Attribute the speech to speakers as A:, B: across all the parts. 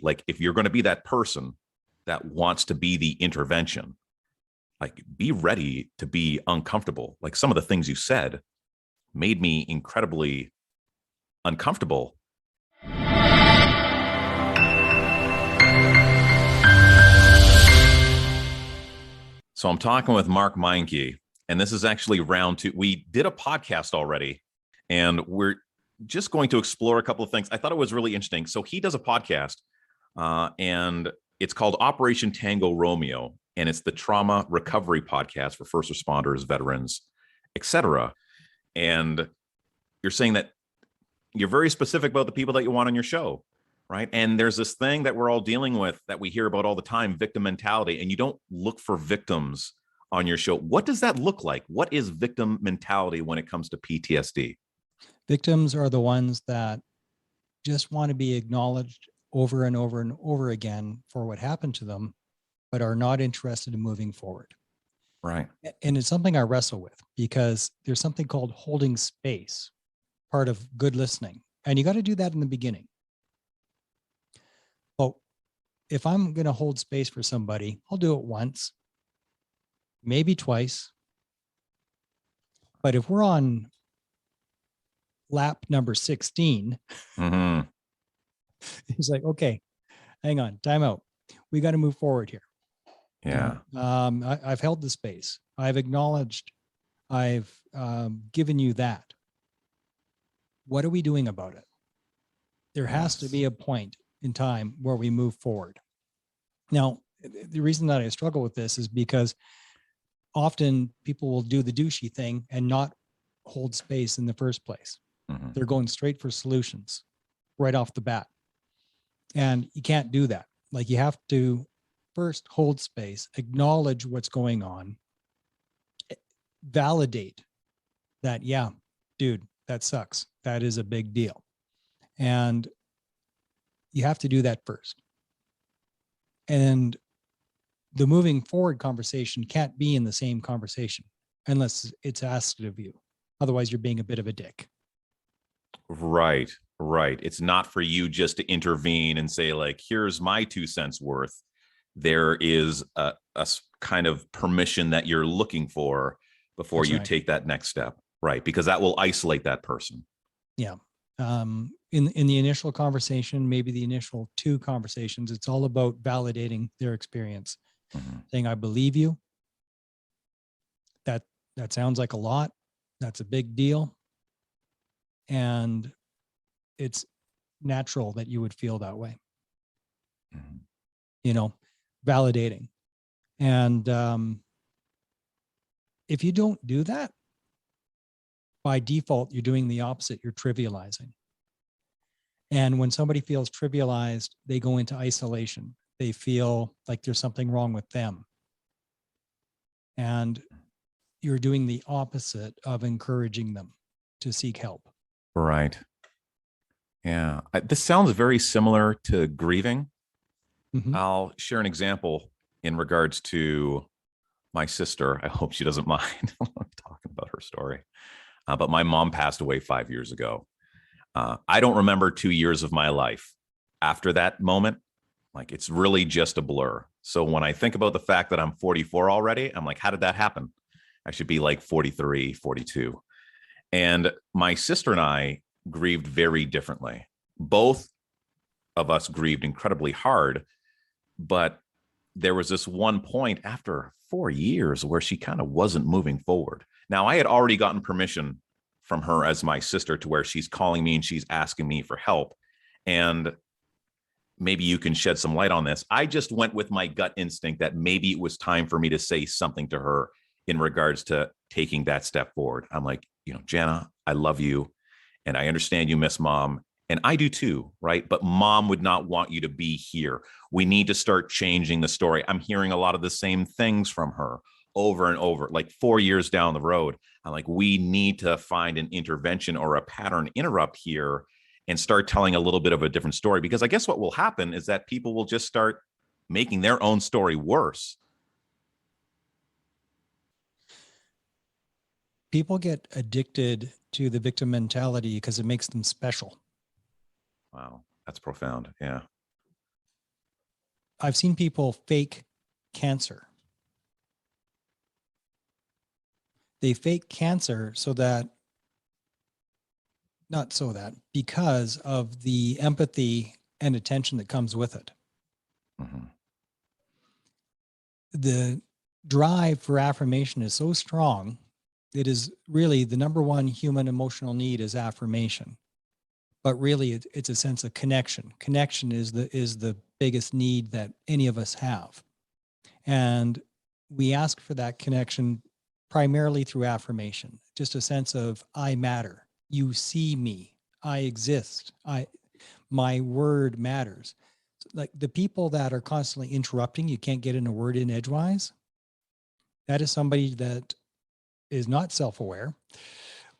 A: Like if you're going to be that person that wants to be the intervention, like be ready to be uncomfortable. Like some of the things you said made me incredibly uncomfortable. So I'm talking with Mark Meincke, and this is actually round 2. We did a podcast already, and we're just going to explore a couple of things. I thought it was really interesting. So he does a podcast, and it's called Operation Tango Romeo, and it's the trauma recovery podcast for first responders, veterans, etc. And you're saying that you're very specific about the people that you want on your show, right? And there's this thing that we're all dealing with that we hear about all the time, victim mentality, and you don't look for victims on your show. What does that look like? What is victim mentality when it comes to PTSD?
B: Victims are the ones that just want to be acknowledged over and over and over again for what happened to them, but are not interested in moving forward.
A: Right.
B: And it's something I wrestle with because there's something called holding space, part of good listening. And you got to do that in the beginning. Well, if I'm going to hold space for somebody, I'll do it once, maybe twice. But if we're on lap number 16, He's like, okay, hang on, time out. We got to move forward here.
A: Yeah.
B: I've held the space. I've acknowledged, I've given you that. What are we doing about it? There has to be a point in time where we move forward. Now, the reason that I struggle with this is because often people will do the douchey thing and not hold space in the first place. They're going straight for solutions right off the bat. And you can't do that. Like you have to first hold space, acknowledge what's going on, validate that, yeah, dude, that sucks. That is a big deal. And you have to do that first. And the moving forward conversation can't be in the same conversation unless it's asked of you. Otherwise, you're being a bit of a dick.
A: Right. It's not for you just to intervene and say, like, here's my 2 cents worth. There is a kind of permission that you're looking for before you take that next step. Right. Because that will isolate that person.
B: Yeah. In the initial conversation, maybe the initial 2 conversations, it's all about validating their experience, saying, I believe you. That sounds like a lot. That's a big deal. And it's natural that you would feel that way. You know, validating. And if you don't do that, by default, you're doing the opposite. You're trivializing. And when somebody feels trivialized, they go into isolation. They feel like there's something wrong with them. And you're doing the opposite of encouraging them to seek help.
A: Right. Yeah. This sounds very similar to grieving. I'll share an example in regards to my sister. I hope she doesn't mind talking about her story. But my mom passed away 5 years ago. I don't remember 2 years of my life after that moment. Like it's really just a blur. So when I think about the fact that I'm 44 already, I'm like, how did that happen? I should be like 43, 42. And my sister and I grieved very differently. Both of us grieved incredibly hard, but there was this one point after 4 years where she kind of wasn't moving forward. Now, I had already gotten permission from her as my sister to where she's calling me and she's asking me for help. And maybe you can shed some light on this. I just went with my gut instinct that maybe it was time for me to say something to her in regards to taking that step forward. I'm like, Jana, I love you. And I understand you miss mom. And I do too, right? But mom would not want you to be here. We need to start changing the story. I'm hearing a lot of the same things from her over and over, like 4 years down the road. I'm like, we need to find an intervention or a pattern interrupt here and start telling a little bit of a different story. Because I guess what will happen is that people will just start making their own story worse.
B: People get addicted to the victim mentality because it makes them special.
A: Wow, that's profound. Yeah.
B: I've seen people fake cancer. They fake cancer because of the empathy and attention that comes with it.
A: Mm-hmm.
B: The drive for affirmation is so strong. It is really the number one human emotional need is affirmation. But really it's a sense of connection. Connection is the biggest need that any of us have. And we ask for that connection primarily through affirmation, just a sense of I matter. You see me. I exist. My word matters. Like the people that are constantly interrupting, you can't get in a word in edgewise. That is somebody that is not self-aware,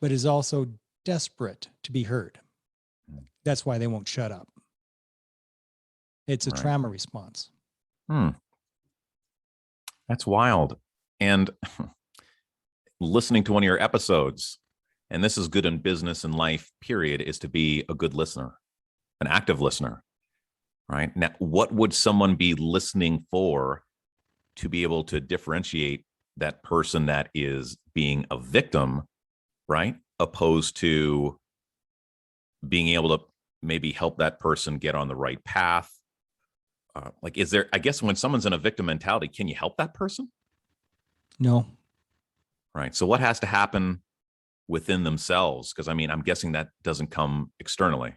B: but is also desperate to be heard. That's why they won't shut up. It's a
A: Right.
B: trauma response.
A: That's wild. And listening to one of your episodes, and this is good in business and life, period, is to be a good listener, an active listener, right? Now, what would someone be listening for to be able to differentiate that person that is being a victim, right? Opposed to being able to maybe help that person get on the right path. Like, is there, I guess when someone's in a victim mentality, can you help that person?
B: No.
A: Right. So what has to happen within themselves? Because I mean, I'm guessing that doesn't come externally.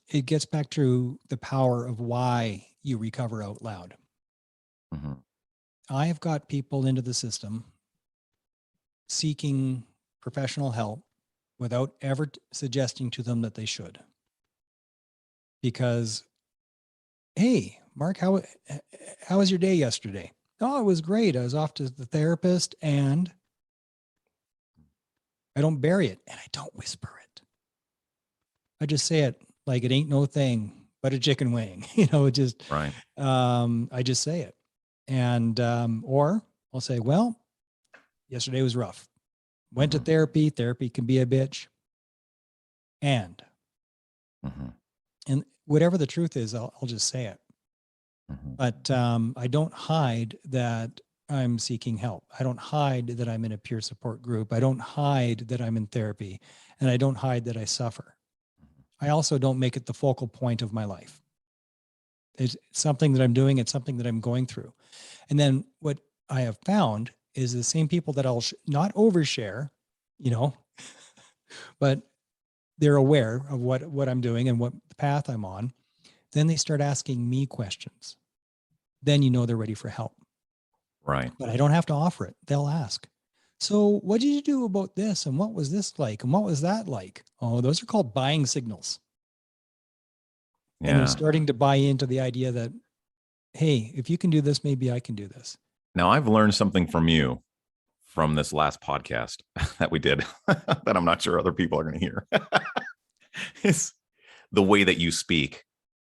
B: It gets back to the power of why you recover out loud.
A: Mm-hmm.
B: I have got people into the system seeking professional help without ever suggesting to them that they should. Because, hey, Mark, how was your day yesterday? Oh, it was great. I was off to the therapist and I don't bury it and I don't whisper it. I just say it like it ain't no thing but a chicken wing. Just
A: Right.
B: I just say it. And or I'll say, well, yesterday was rough. Went to therapy. Therapy can be a bitch. And whatever the truth is, I'll just say it. But I don't hide that I'm seeking help. I don't hide that I'm in a peer support group. I don't hide that I'm in therapy, and I don't hide that I suffer. I also don't make it the focal point of my life. It's something that I'm doing. It's something that I'm going through. And then what I have found is the same people that I'll not overshare, but they're aware of what I'm doing and what path I'm on. Then they start asking me questions. Then they're ready for help.
A: Right.
B: But I don't have to offer it. They'll ask. So what did you do about this? And what was this like? And what was that like? Oh, those are called buying signals.
A: Yeah.
B: And they're starting to buy into the idea that, hey, if you can do this, maybe I can do this.
A: Now I've learned something from you from this last podcast that we did that I'm not sure other people are going to hear. It's the way that you speak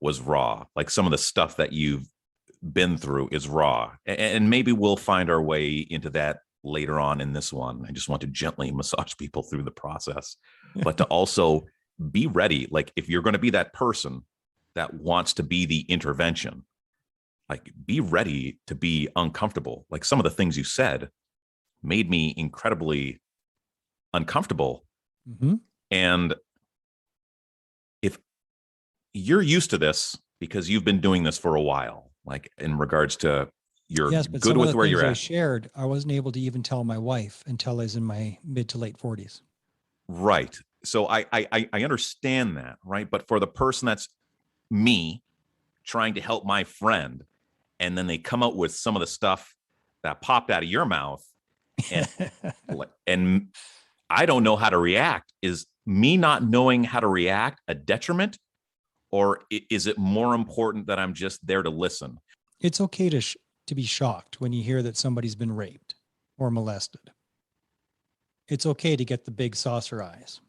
A: was raw. Like some of the stuff that you've been through is raw. And maybe we'll find our way into that later on in this one. I just want to gently massage people through the process, but to also be ready. Like if you're going to be that person that wants to be the intervention, like be ready to be uncomfortable. Like some of the things you said made me incredibly uncomfortable. And if you're used to this because you've been doing this for a while, like in regards to you're
B: but
A: good with where you're
B: I
A: at.
B: shared, I wasn't able to even tell my wife until I was in my mid to late 40s.
A: Right. So I understand that, right? But for the person that's me trying to help my friend, and then they come out with some of the stuff that popped out of your mouth, and and I don't know how to react. Is me not knowing how to react a detriment, or is it more important that I'm just there to listen?
B: It's okay to be shocked when you hear that somebody's been raped or molested. It's okay to get the big saucer eyes.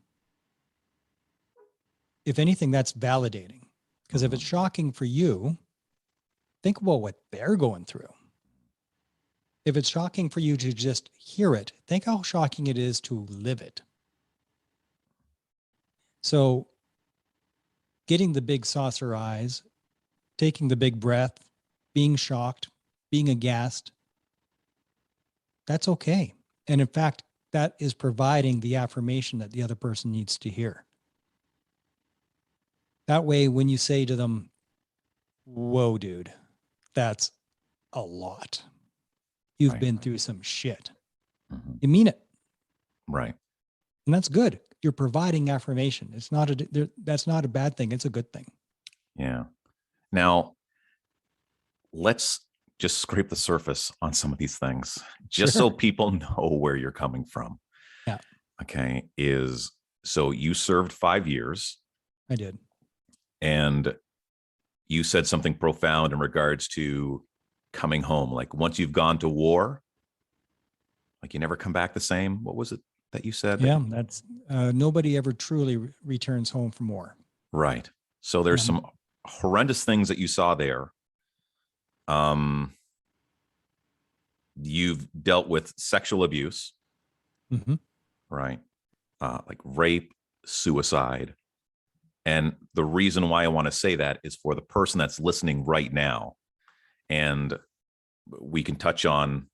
B: If anything, that's validating. Because if it's shocking for you, think about what they're going through. If it's shocking for you to just hear it, think how shocking it is to live it. So getting the big saucer eyes, taking the big breath, being shocked, being aghast. That's okay. And in fact, that is providing the affirmation that the other person needs to hear. That way, when you say to them, whoa, dude, that's a lot. You've
A: Right.
B: been through some shit.
A: Mhm.
B: You mean it.
A: Right.
B: And that's good. You're providing affirmation. It's not that's not a bad thing. It's a good thing.
A: Yeah. Now, let's just scrape the surface on some of these things, just
B: Sure.
A: so people know where you're coming from.
B: Yeah.
A: Okay. So you served 5 years,
B: I did.
A: and you said something profound in regards to coming home. Like, once you've gone to war, like, you never come back the same. What was it that you said?
B: Yeah, that's nobody ever truly returns home from war.
A: Right. So there's some horrendous things that you saw there. You've dealt with sexual abuse,
B: Mm-hmm.
A: right? Like rape, suicide. And the reason why I want to say that is for the person that's listening right now. And we can touch on,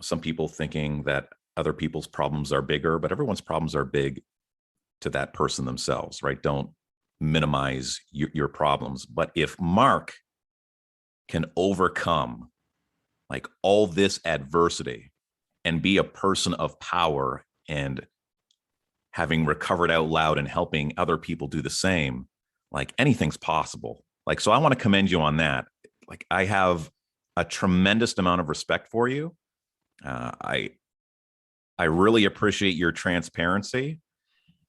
A: some people thinking that other people's problems are bigger, but everyone's problems are big to that person themselves, right? Don't minimize your problems. But if Mark can overcome like all this adversity and be a person of power, and having recovered out loud and helping other people do the same, like, anything's possible. Like, so I want to commend you on that. Like, I have a tremendous amount of respect for you. I really appreciate your transparency,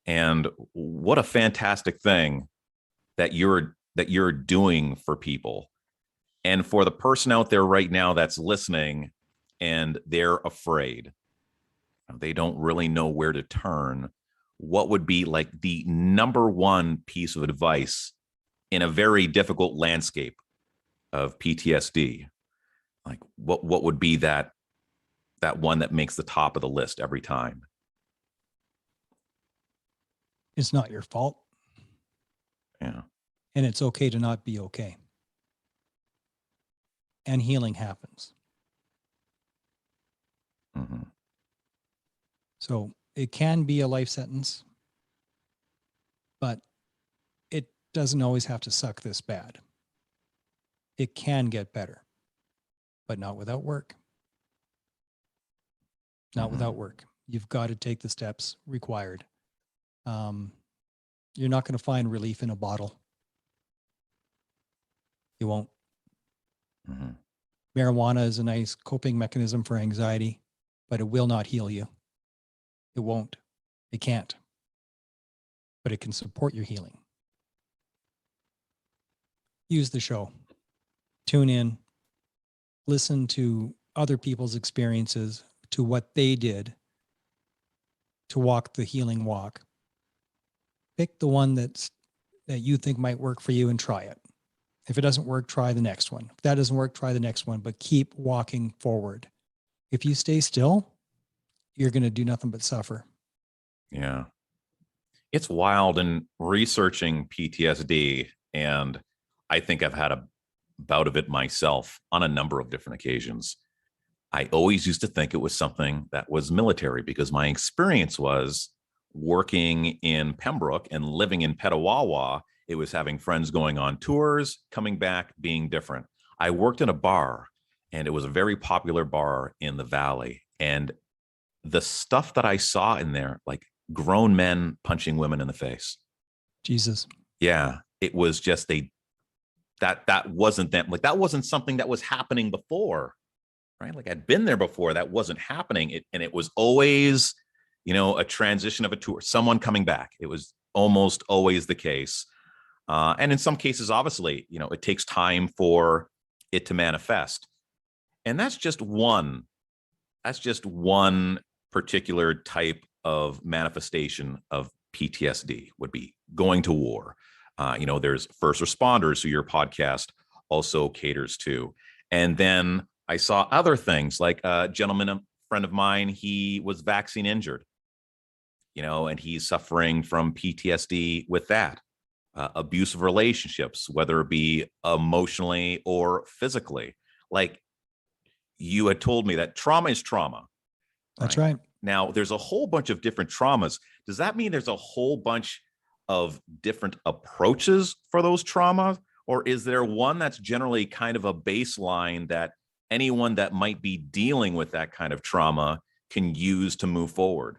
A: and what a fantastic thing that you're doing for people. And for the person out there right now that's listening and they're afraid, they don't really know where to turn, what would be like the number one piece of advice in a very difficult landscape of PTSD? Like, what would be that one that makes the top of the list every time?
B: It's not your fault.
A: Yeah.
B: And it's okay to not be okay. And healing happens.
A: Mm-hmm.
B: So it can be a life sentence, but it doesn't always have to suck this bad. It can get better, but not without work. Not without work. You've got to take the steps required. You're not going to find relief in a bottle. You won't.
A: Mm-hmm.
B: Marijuana is a nice coping mechanism for anxiety, but it will not heal you. It won't. It can't. But it can support your healing. Use the show. Tune in. Listen to other people's experiences, to what they did to walk the healing walk. Pick the one that you think might work for you and try it. If it doesn't work, try the next one. If that doesn't work, try the next one, but keep walking forward. If you stay still, you're going to do nothing but suffer.
A: Yeah. It's wild in researching PTSD, and I think I've had a bout of it myself on a number of different occasions. I always used to think it was something that was military, because my experience was working in Pembroke and living in Petawawa. It was having friends going on tours, coming back, being different. I worked in a bar, and it was a very popular bar in the Valley. And the stuff that I saw in there, like grown men punching women in the face.
B: Jesus.
A: Yeah. It was just that wasn't that, like, that wasn't something that was happening before, right? Like, I'd been there before. That wasn't happening. And it was always, a transition of a tour, someone coming back. It was almost always the case. And in some cases, obviously, it takes time for it to manifest. And that's just one particular type of manifestation of PTSD, would be going to war. There's first responders, who your podcast also caters to. And then I saw other things, like a gentleman, a friend of mine, he was vaccine injured, and he's suffering from PTSD with that. abusive relationships, whether it be emotionally or physically. Like you had told me that trauma is trauma.
B: That's right.
A: Now, there's a whole bunch of different traumas. Does that mean there's a whole bunch of different approaches for those traumas? Or is there one that's generally kind of a baseline that anyone that might be dealing with that kind of trauma can use to move forward?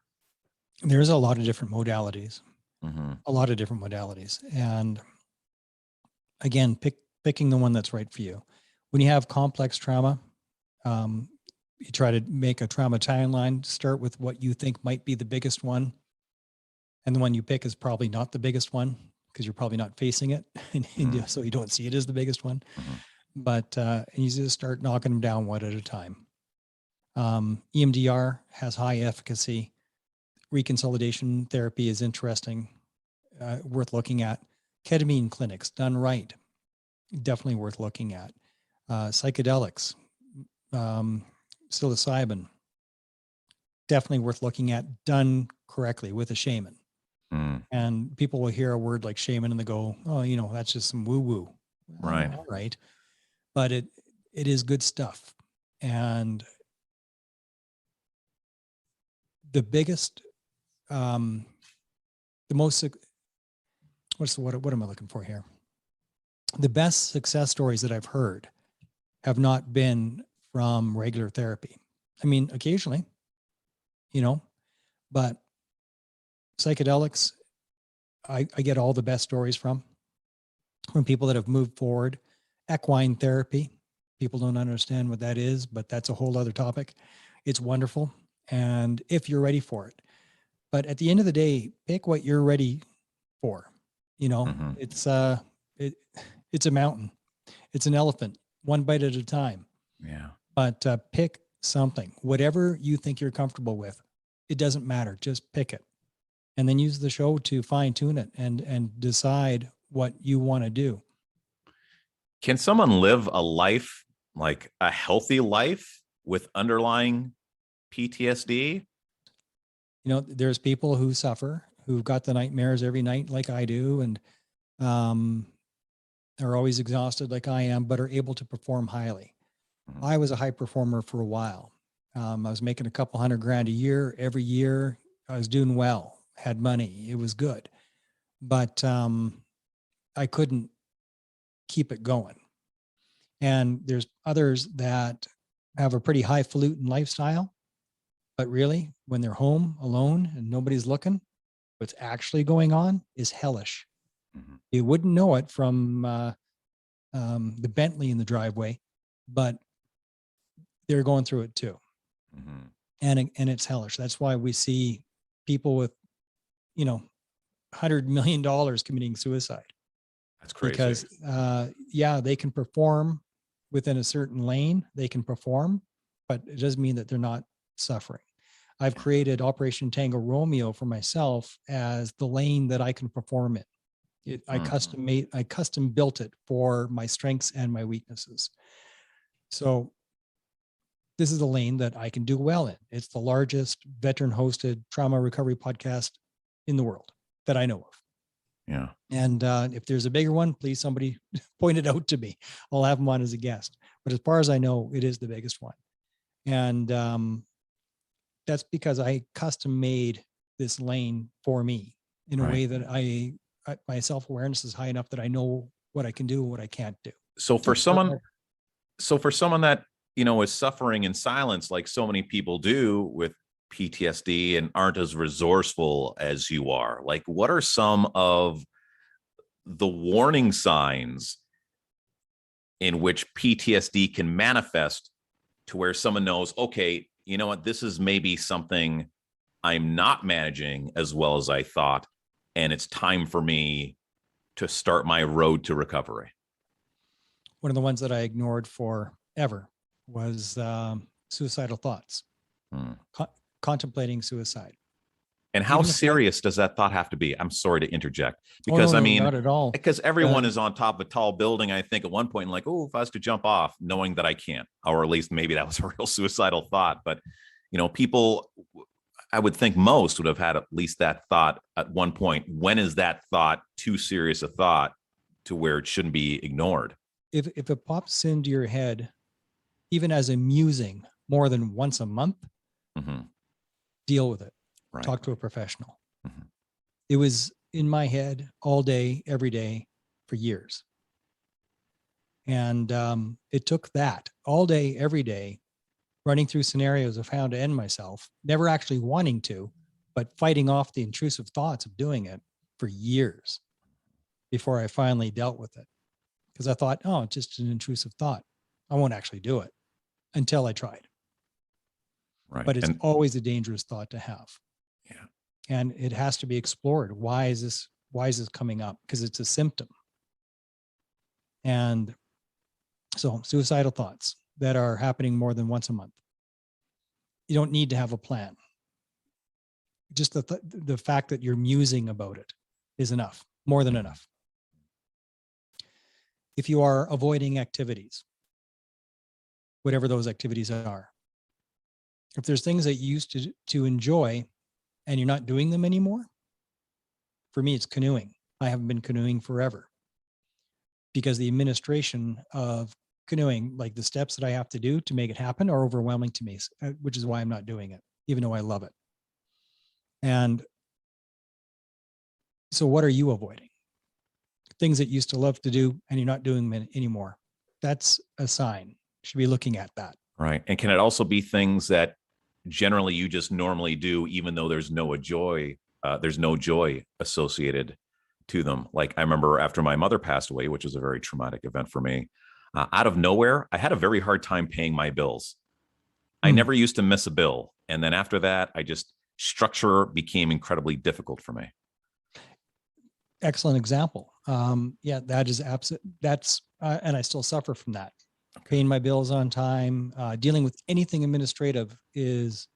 B: There's a lot of different modalities,
A: Mm-hmm.
B: a lot of different modalities. And again, picking the one that's right for you. When you have complex trauma, you try to make a trauma timeline, start with what you think might be the biggest one. And the one you pick is probably not the biggest one because you're probably not facing it. And so you don't see it as the biggest one.
A: Mm-hmm.
B: But you just start knocking them down one at a time. EMDR has high efficacy. Reconsolidation therapy is interesting, worth looking at. Ketamine clinics done right, definitely worth looking at. Psychedelics, psilocybin, definitely worth looking at, done correctly with a shaman. And people will hear a word like shaman and they go, oh, you know, that's just some woo woo.
A: Right.
B: All right. But it is good stuff. And the biggest, the most, what am I looking for here? The best success stories that I've heard have not been from regular therapy. I mean, occasionally, you know, but psychedelics, I get all the best stories from people that have moved forward. Equine therapy, people don't understand what that is, but that's a whole other topic. It's wonderful. And if you're ready for it, but at the end of the day, pick what you're ready for. You know, it's a mountain, it's an elephant, one bite at a time.
A: Yeah.
B: But pick something, whatever you think you're comfortable with. It doesn't matter. Just pick it, and then use the show to fine tune it and decide what you want to do.
A: Can someone live a life, like a healthy life, with underlying PTSD?
B: You know, there's people who suffer, who've got the nightmares every night like I do, and are always exhausted like I am, but are able to perform highly. I was a high performer for a while. I was making a couple $100,000 a year. Every year I was doing well, had money. It was good, but I couldn't keep it going. And there's others that have a pretty highfalutin lifestyle, but really when they're home alone and nobody's looking, what's actually going on is hellish. You wouldn't know it from the Bentley in the driveway, but they're going through it too. And it's hellish. That's why we see people with, you know, $100 million committing suicide.
A: That's crazy.
B: Because, yeah, they can perform within a certain lane. They can perform, but it doesn't mean that they're not suffering. I've created Operation Tango Romeo for myself as the lane that I can perform in. I custom built it for my strengths and my weaknesses. So this is a lane that I can do well in. It's the largest veteran hosted trauma recovery podcast in the world that I know of.
A: Yeah.
B: And if there's a bigger one, please somebody point it out to me. I'll have them on as a guest. But as far as I know, it is the biggest one. And that's because I custom made this lane for me in a way that my self-awareness is high enough that I know what I can do and what I can't do.
A: So for someone that, you know, is suffering in silence, like so many people do with PTSD and aren't as resourceful as you are, like what are some of the warning signs in which PTSD can manifest to where someone knows, okay, you know what, this is maybe something I'm not managing as well as I thought, and it's time for me to start my road to recovery?
B: One of the ones that I ignored forever was suicidal thoughts, contemplating suicide.
A: And how serious does that thought have to be? I'm sorry to interject, because I mean,
B: not at all.
A: Because everyone is on top of a tall building. I think at one point, like, oh, if I was to jump off, knowing that I can't, or at least maybe that was a real suicidal thought. But, you know, people, I would think most would have had at least that thought at one point. When is that thought too serious a thought to where it shouldn't be ignored?
B: If it pops into your head, even as a musing more than once a month, deal with it.
A: Right.
B: Talk to a professional. It was in my head all day, every day for years. And it took that all day, every day, running through scenarios of how to end myself, never actually wanting to, but fighting off the intrusive thoughts of doing it for years before I finally dealt with it. Because I thought, oh, it's just an intrusive thought. I won't actually do it until I tried.
A: Right.
B: But it's always a dangerous thought to have.
A: Yeah.
B: And it has to be explored. Why is this coming up? Because it's a symptom. And so suicidal thoughts that are happening more than once a month. You don't need to have a plan. Just the fact that you're musing about it is enough, more than enough. If you are avoiding activities, whatever those activities are, if there's things that you used to enjoy and you're not doing them anymore, for me, it's canoeing. I haven't been canoeing forever because the administration of canoeing, like the steps that I have to do to make it happen, are overwhelming to me, which is why I'm not doing it, even though I love it. And so what are you avoiding? Things that you used to love to do and you're not doing them anymore. That's a sign. You should be looking at that.
A: Right. And can it also be things that generally you just normally do, even though there's no joy associated to them? Like I remember after my mother passed away, which was a very traumatic event for me, out of nowhere, I had a very hard time paying my bills. I never used to miss a bill. And then after that, structure became incredibly difficult for me.
B: Excellent example. Yeah, that is absolute. And I still suffer from that. Okay. Paying my bills on time, dealing with anything administrative is,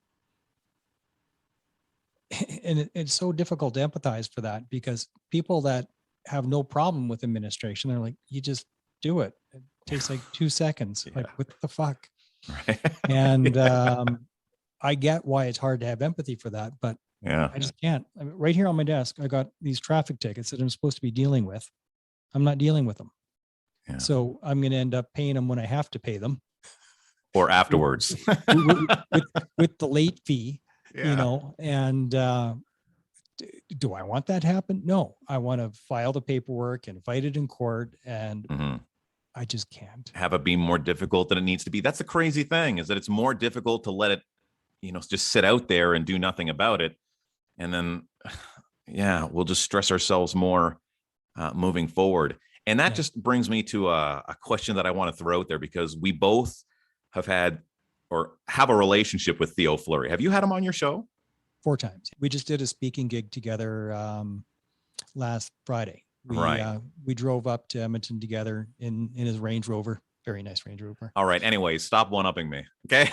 B: and it's so difficult to empathize for that because people that have no problem with administration, they're like, you just do it. It takes like 2 seconds. Yeah. Like, what the fuck? Right. And I get why it's hard to have empathy for that, but yeah, I just can't. I mean, right here on my desk, I got these traffic tickets that I'm supposed to be dealing with. I'm not dealing with them. Yeah. So I'm going to end up paying them when I have to pay them.
A: Or afterwards.
B: with the late fee, yeah. And do I want that to happen? No, I want to file the paperwork and fight it in court, and I just can't.
A: Have it be more difficult than it needs to be. That's the crazy thing, is that it's more difficult to let it, just sit out there and do nothing about it. And then, yeah, we'll just stress ourselves more moving forward. And that just brings me to a question that I want to throw out there, because we both have had or have a relationship with Theo Fleury. Have you had him on your show?
B: 4 times. We just did a speaking gig together last Friday. We drove up to Edmonton together in his Range Rover. Very nice Range Rover.
A: All right. Anyways, stop one-upping me. Okay.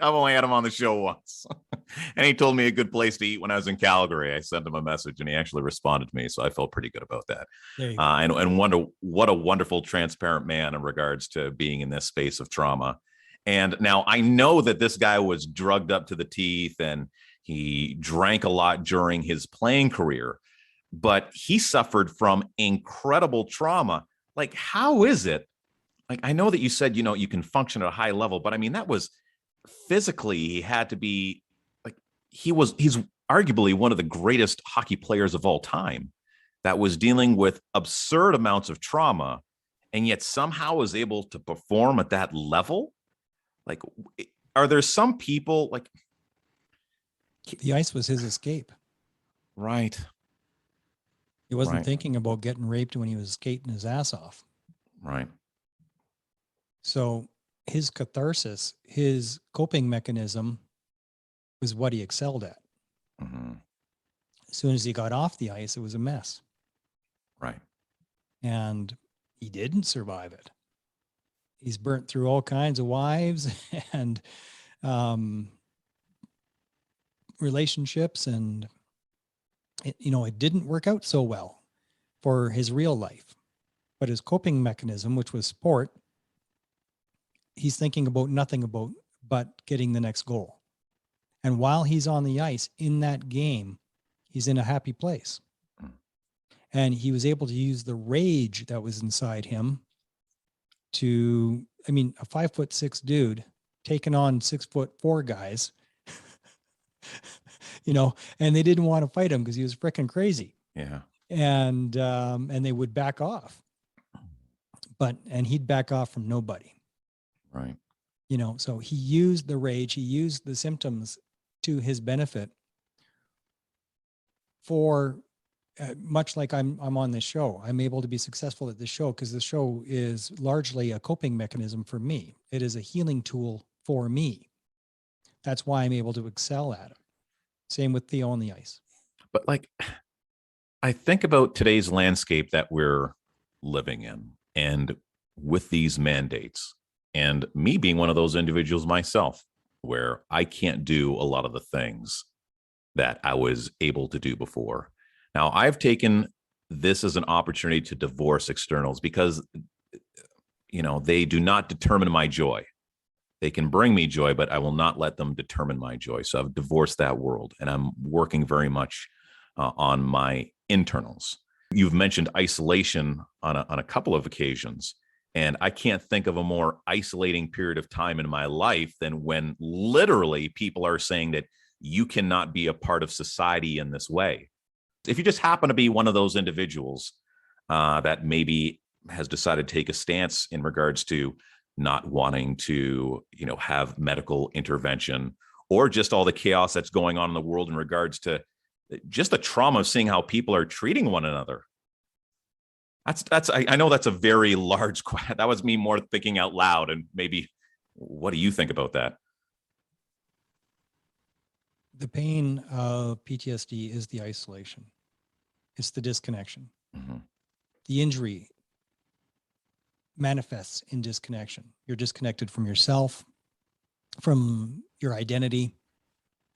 A: I've only had him on the show once. And he told me a good place to eat when I was in Calgary. I sent him a message and he actually responded to me. So I felt pretty good about that. And what a wonderful, transparent man in regards to being in this space of trauma. And now I know that this guy was drugged up to the teeth and he drank a lot during his playing career, but he suffered from incredible trauma. Like, how is it? Like, I know that you said, you can function at a high level, but I mean, that was physically, he had to be like, he's arguably one of the greatest hockey players of all time that was dealing with absurd amounts of trauma and yet somehow was able to perform at that level. Like, are there some people like
B: the ice was his escape?
A: Right.
B: He wasn't thinking about getting raped when he was skating his ass off.
A: Right.
B: So his catharsis, his coping mechanism was what he excelled at. Mm-hmm. As soon as he got off the ice, it was a mess.
A: Right.
B: And he didn't survive it. He's burnt through all kinds of wives and relationships, and it didn't work out so well for his real life. But his coping mechanism, which was sport, he's thinking about nothing but getting the next goal. And while he's on the ice in that game, he's in a happy place. And he was able to use the rage that was inside him to, I mean, a 5'6" dude taking on 6'4" guys, you know, and they didn't want to fight him because he was freaking crazy.
A: Yeah.
B: And they would back off, and he'd back off from nobody.
A: Right.
B: You know, so he used the rage, he used the symptoms to his benefit for much like I'm on this show. I'm able to be successful at this show because the show is largely a coping mechanism for me. It is a healing tool for me. That's why I'm able to excel at it. Same with Theo on the ice.
A: But like, I think about today's landscape that we're living in, and with these mandates, and me being one of those individuals myself, where I can't do a lot of the things that I was able to do before. Now, I've taken this as an opportunity to divorce externals because, you know, they do not determine my joy. They can bring me joy, but I will not let them determine my joy. So I've divorced that world, and I'm working very much on my internals. You've mentioned isolation on a couple of occasions, and I can't think of a more isolating period of time in my life than when literally people are saying that you cannot be a part of society in this way. If you just happen to be one of those individuals that maybe has decided to take a stance in regards to not wanting to, you know, have medical intervention, or just all the chaos that's going on in the world in regards to just the trauma of seeing how people are treating one another. I know that's a very large question. That was me more thinking out loud, and maybe, what do you think about that?
B: The pain of PTSD is the isolation. It's the disconnection.
A: Mm-hmm.
B: The injury manifests in disconnection. You're disconnected from yourself, from your identity,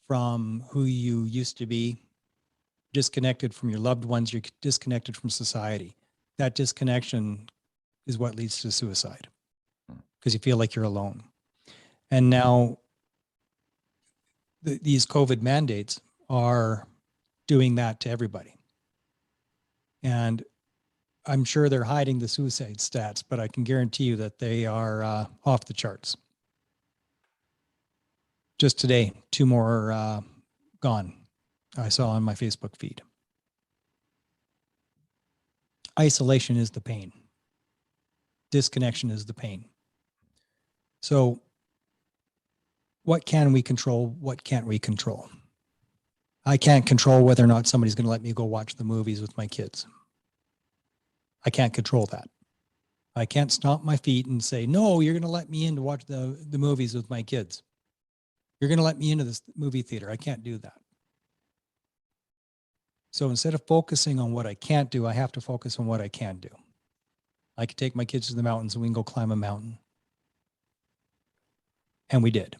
B: from who you used to be, disconnected from your loved ones, you're disconnected from society. That disconnection is what leads to suicide because you feel like you're alone. And now these COVID mandates are doing that to everybody. And I'm sure they're hiding the suicide stats, but I can guarantee you that they are off the charts. Just today, 2 more gone, I saw on my Facebook feed. Isolation is the pain. Disconnection is the pain. So what can we control? What can't we control? I can't control whether or not somebody's going to let me go watch the movies with my kids. I can't control that. I can't stomp my feet and say, no, you're going to let me in to watch the movies with my kids. You're going to let me into this movie theater. I can't do that. So instead of focusing on what I can't do, I have to focus on what I can do. I could take my kids to the mountains and we can go climb a mountain. And we did.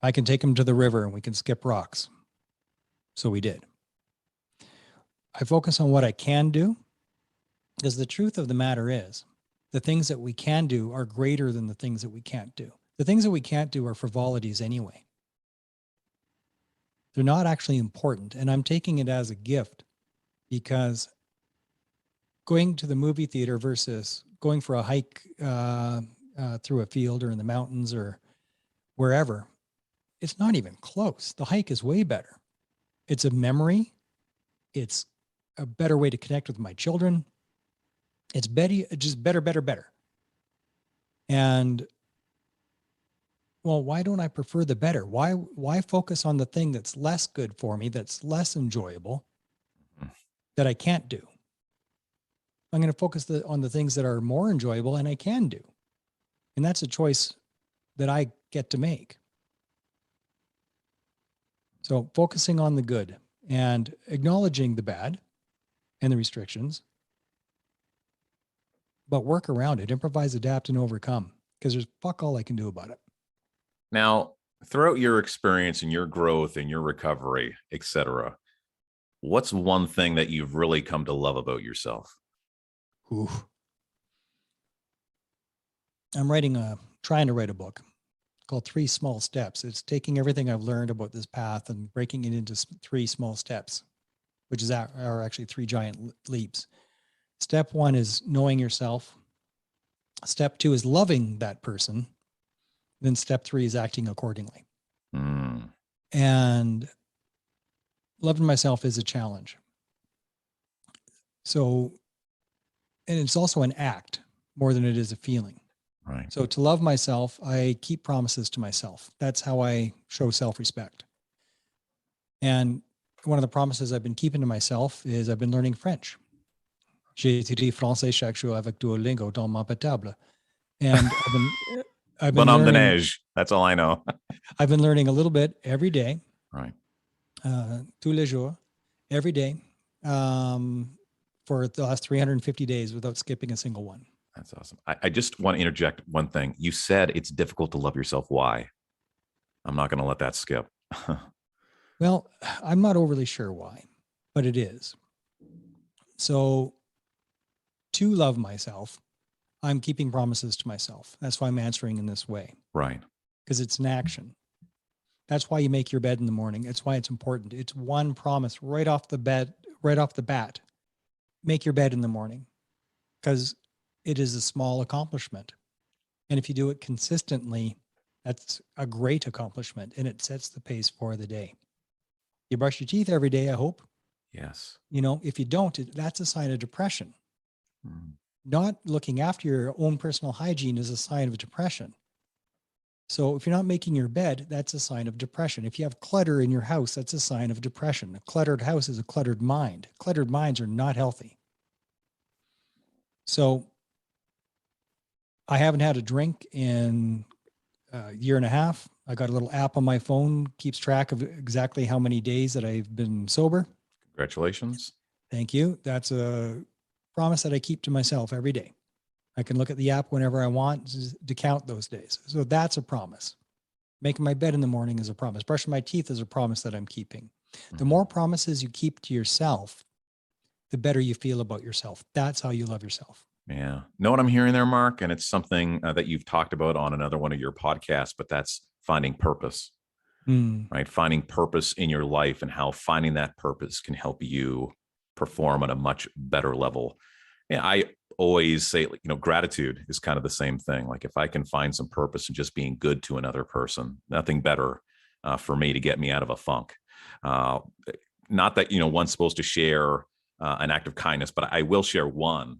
B: I can take them to the river and we can skip rocks. So we did. I focus on what I can do because the truth of the matter is the things that we can do are greater than the things that we can't do. The things that we can't do are frivolities anyway. They're not actually important. And I'm taking it as a gift because going to the movie theater versus going for a hike through a field or in the mountains or wherever, it's not even close. The hike is way better. It's a memory. It's a better way to connect with my children. It's just better. And well, why don't I prefer the better? Why focus on the thing that's less good for me, that's less enjoyable, that I can't do? I'm going to focus on the things that are more enjoyable and I can do. And that's a choice that I get to make. So focusing on the good and acknowledging the bad and the restrictions, but work around it, improvise, adapt, and overcome, because there's fuck all I can do about it.
A: Now, throughout your experience and your growth and your recovery, etc., what's one thing that you've really come to love about yourself?
B: Ooh. I'm trying to write a book called 3 small steps. It's taking everything I've learned about this path and breaking it into 3 small steps, which are actually 3 giant leaps. Step 1 is knowing yourself. Step 2 is loving that person. Then step 3 is acting accordingly. And loving myself is a challenge. So, and it's also an act more than it is a feeling.
A: Right.
B: So to love myself, I keep promises to myself. That's how I show self-respect. And one of the promises I've been keeping to myself is I've been learning French. J'ai étudié français chaque jour avec Duolingo dans ma table. And I've been
A: Bonhomme de
B: learning,
A: neige. That's all I know.
B: I've been learning a little bit every day.
A: Right.
B: Tous les jours, every day, for the last 350 days without skipping a single one.
A: That's awesome. I just want to interject one thing. You said it's difficult to love yourself. Why? I'm not going to let that skip.
B: Well, I'm not overly sure why, but it is. So to love myself, I'm keeping promises to myself. That's why I'm answering in this way.
A: Right.
B: Because it's an action. That's why you make your bed in the morning. It's why it's important. It's one promise right off the bat. Make your bed in the morning, because it is a small accomplishment. And if you do it consistently, that's a great accomplishment, and it sets the pace for the day. You brush your teeth every day, I hope.
A: Yes.
B: You know, if you don't, that's a sign of depression. Not looking after your own personal hygiene is a sign of depression. So if you're not making your bed, that's a sign of depression. If you have clutter in your house, that's a sign of depression. A cluttered house is a cluttered mind. Cluttered minds are not healthy. So I haven't had a drink in a year and a half. I got a little app on my phone, keeps track of exactly how many days that I've been sober.
A: Congratulations.
B: Thank you. That's a promise that I keep to myself every day. I can look at the app whenever I want to count those days. So that's a promise. Making my bed in the morning is a promise. Brushing my teeth is a promise that I'm keeping. The more promises you keep to yourself, the better you feel about yourself. That's how you love yourself.
A: Yeah. Know what I'm hearing there, Mark? And it's something that you've talked about on another one of your podcasts, but that's finding purpose, right? Finding purpose in your life and how finding that purpose can help you perform at a much better level. Yeah, I always say, gratitude is kind of the same thing. Like if I can find some purpose in just being good to another person, nothing better for me to get me out of a funk. Not that, one's supposed to share an act of kindness, but I will share one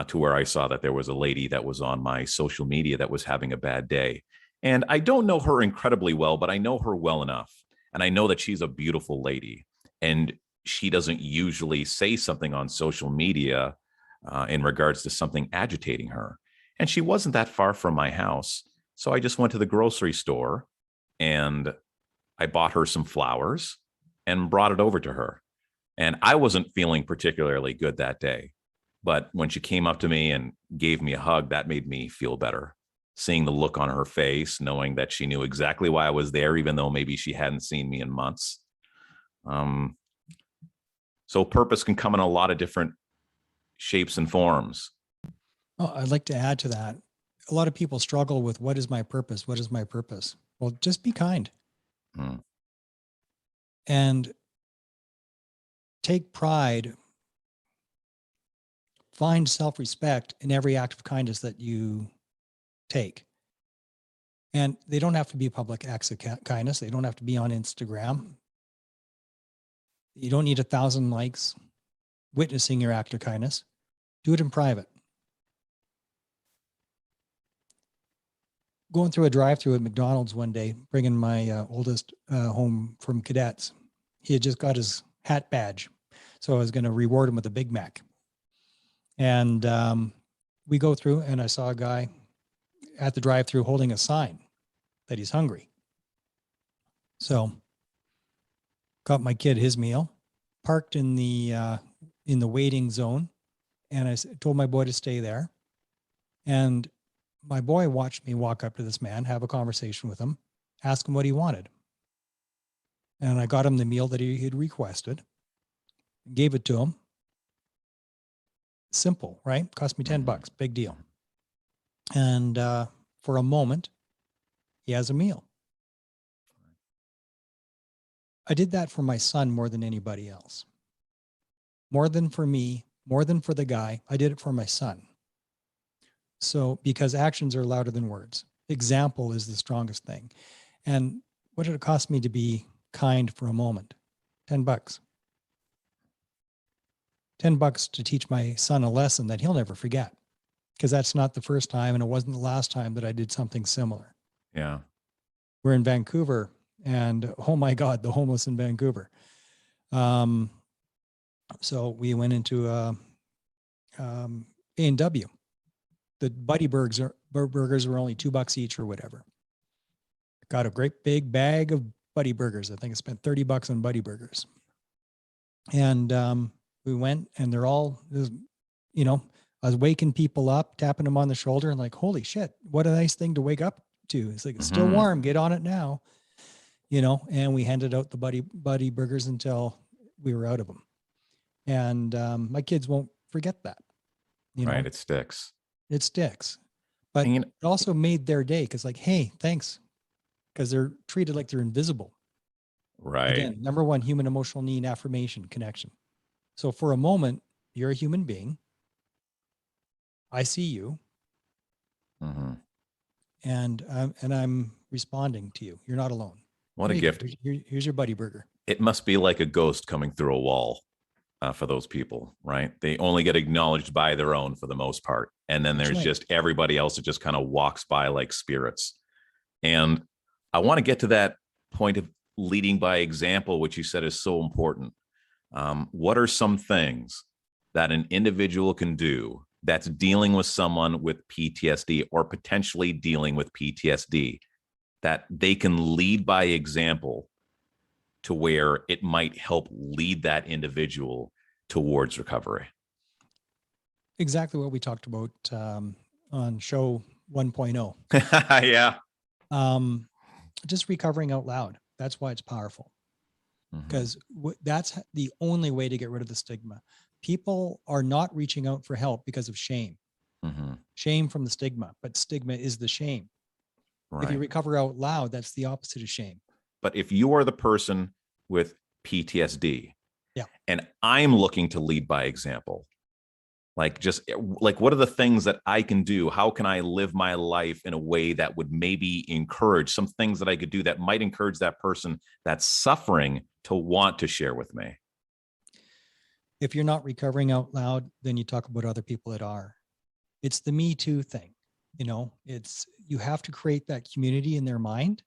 A: to where I saw that there was a lady that was on my social media that was having a bad day. And I don't know her incredibly well, but I know her well enough. And I know that she's a beautiful lady. And she doesn't usually say something on social media in regards to something agitating her. And she wasn't that far from my house. So I just went to the grocery store and I bought her some flowers and brought it over to her. And I wasn't feeling particularly good that day. But when she came up to me and gave me a hug, that made me feel better. Seeing the look on her face, knowing that she knew exactly why I was there, even though maybe she hadn't seen me in months. So purpose can come in a lot of different shapes and forms.
B: Oh, I'd like to add to that. A lot of people struggle with, what is my purpose? What is my purpose? Well, just be kind. And take pride. Find self-respect in every act of kindness that you take. And they don't have to be public acts of kindness. They don't have to be on Instagram. You don't need 1,000 likes witnessing your act of kindness. Do it in private. Going through a drive-through at McDonald's one day, bringing my oldest home from cadets. He had just got his hat badge. So I was going to reward him with a Big Mac. And we go through, and I saw a guy at the drive-through holding a sign that he's hungry. So got my kid his meal, parked in the waiting zone, and I told my boy to stay there. And my boy watched me walk up to this man, have a conversation with him, ask him what he wanted. And I got him the meal that he had requested, gave it to him. Simple, right? Cost me $10, big deal. And for a moment, he has a meal. I did that for my son more than anybody else. More than for me, more than for the guy, I did it for my son. So, because actions are louder than words, example is the strongest thing. And what did it cost me to be kind for a moment? $10. $10 to teach my son a lesson that he'll never forget, because that's not the first time and it wasn't the last time that I did something similar.
A: Yeah.
B: We're in Vancouver, and oh my God, the homeless in Vancouver. So we went into A&W. The Buddy burgers were only $2 each or whatever. Got a great big bag of Buddy burgers. I think I spent $30 on Buddy burgers. And we went, and they're all, you know, I was waking people up, tapping them on the shoulder, and like, holy shit, what a nice thing to wake up to. It's like, it's still warm, get on it now, you know. And we handed out the Buddy burgers until we were out of them. And my kids won't forget that. You know?
A: Right, it sticks.
B: It sticks. But it also made their day, because like, hey, thanks. Because they're treated like they're invisible.
A: Right.
B: Again, number one, human emotional need, affirmation, connection. So for a moment, you're a human being. I see you.
A: Mm-hmm.
B: And I'm responding to you. You're not alone.
A: What a gift.
B: Here's your Buddy burger.
A: It must be like a ghost coming through a wall for those people, right? They only get acknowledged by their own for the most part. And then there's just everybody else that just kind of walks by like spirits. And I want to get to that point of leading by example, which you said is so important. What are some things that an individual can do that's dealing with someone with PTSD or potentially dealing with PTSD that they can lead by example to where it might help lead that individual towards recovery?
B: Exactly what we talked about on show 1.0.
A: Yeah.
B: Just recovering out loud. That's why it's powerful. Because that's the only way to get rid of the stigma. People are not reaching out for help because of shame. Shame from the stigma, but stigma is the shame. Right. If you recover out loud, that's the opposite of shame.
A: But if you are the person with PTSD,
B: yeah,
A: and I'm looking to lead by example, like what are the things that I can do? How can I live my life in a way that would maybe encourage some things that I could do that might encourage that person that's suffering to want to share with me?
B: If you're not recovering out loud, then you talk about other people that are. It's the Me Too thing. You know, you have to create that community in their mind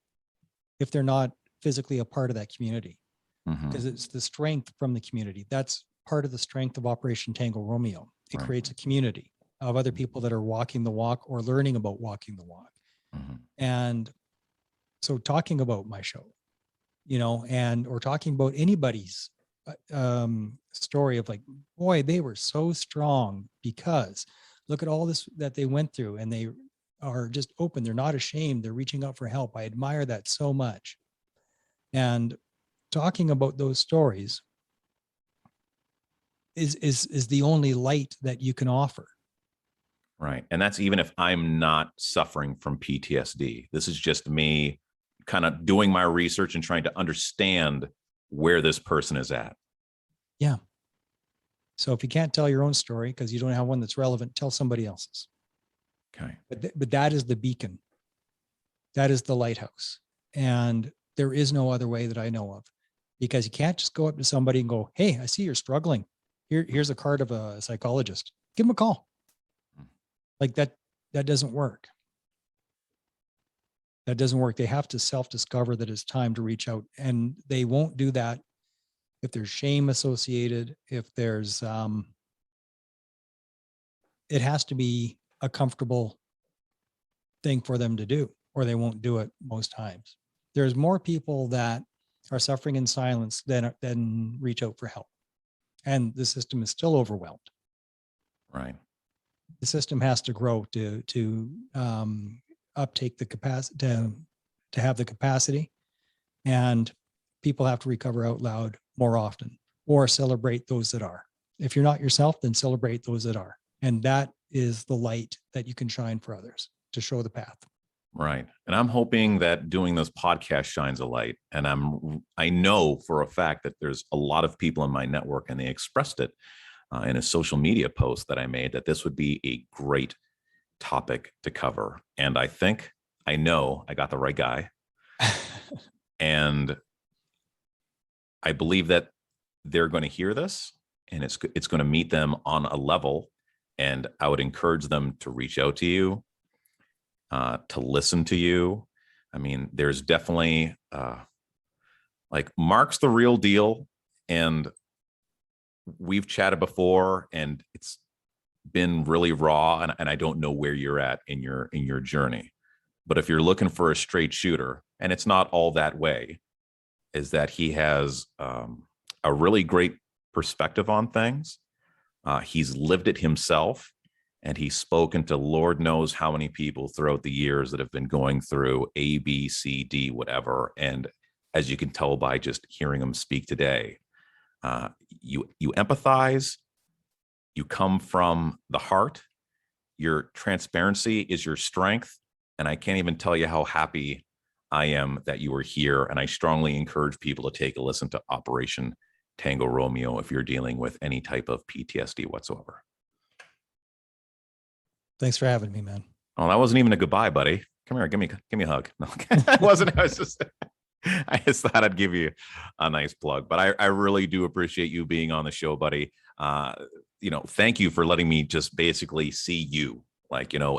B: if they're not physically a part of that community, because it's the strength from the community. That's part of the strength of Operation Tango Romeo. It creates a community of other people that are walking the walk or learning about walking the walk. And so talking about my show, you know, or talking about anybody's story of like, boy, they were so strong because look at all this that they went through, and they are just open. They're not ashamed. They're reaching out for help. I admire that so much. And talking about those stories is the only light that you can offer.
A: Right. And that's even if I'm not suffering from PTSD. This is just me kind of doing my research and trying to understand where this person is at.
B: Yeah. So if you can't tell your own story because you don't have one that's relevant, tell somebody else's.
A: Okay.
B: But that is the beacon. That is the lighthouse. And there is no other way that I know of, because you can't just go up to somebody and go, hey, I see you're struggling. Here's a card of a psychologist. Give them a call. Like that doesn't work. That doesn't work. They have to self-discover that it's time to reach out, and they won't do that if there's shame associated, if there's, it has to be a comfortable thing for them to do, or they won't do it most times. There's more people that are suffering in silence than reach out for help. And the system is still overwhelmed.
A: Right.
B: The system has to grow to uptake the capacity, to have the capacity, and people have to recover out loud more often, or celebrate those that are. If you're not yourself, then celebrate those that are. And that is the light that you can shine for others to show the path.
A: Right. And I'm hoping that doing this podcast shines a light. And I know for a fact that there's a lot of people in my network, and they expressed it in a social media post that I made, that this would be a great topic to cover. And I know I got the right guy. And I believe that they're going to hear this, and it's going to meet them on a level. And I would encourage them to reach out to you, to listen to you. I mean, there's definitely like Mark's the real deal, and we've chatted before, and it's been really raw. And I don't know where you're at in your journey, but if you're looking for a straight shooter, and it's not all that way, is that he has a really great perspective on things. He's lived it himself, and he's spoken to Lord knows how many people throughout the years that have been going through A, B, C, D, whatever. And as you can tell by just hearing him speak today, you empathize, you come from the heart, your transparency is your strength. And I can't even tell you how happy I am that you are here. And I strongly encourage people to take a listen to Operation Tango Romeo if you're dealing with any type of PTSD whatsoever.
B: Thanks for having me, man.
A: Oh, that wasn't even a goodbye, buddy. Come here, give me a hug. No, I wasn't. I just thought I'd give you a nice plug. But I really do appreciate you being on the show, buddy. Thank you for letting me just basically see you,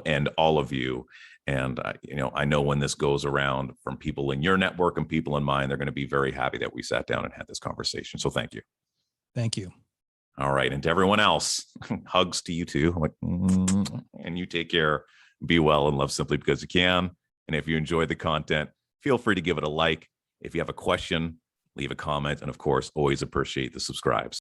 A: and all of you. And I know when this goes around from people in your network and people in mine, they're going to be very happy that we sat down and had this conversation. So thank you.
B: Thank you.
A: All right. And to everyone else, hugs to you too. And you take care, be well, and love simply because you can. And if you enjoyed the content, feel free to give it a like. If you have a question, leave a comment. And of course, always appreciate the subscribes.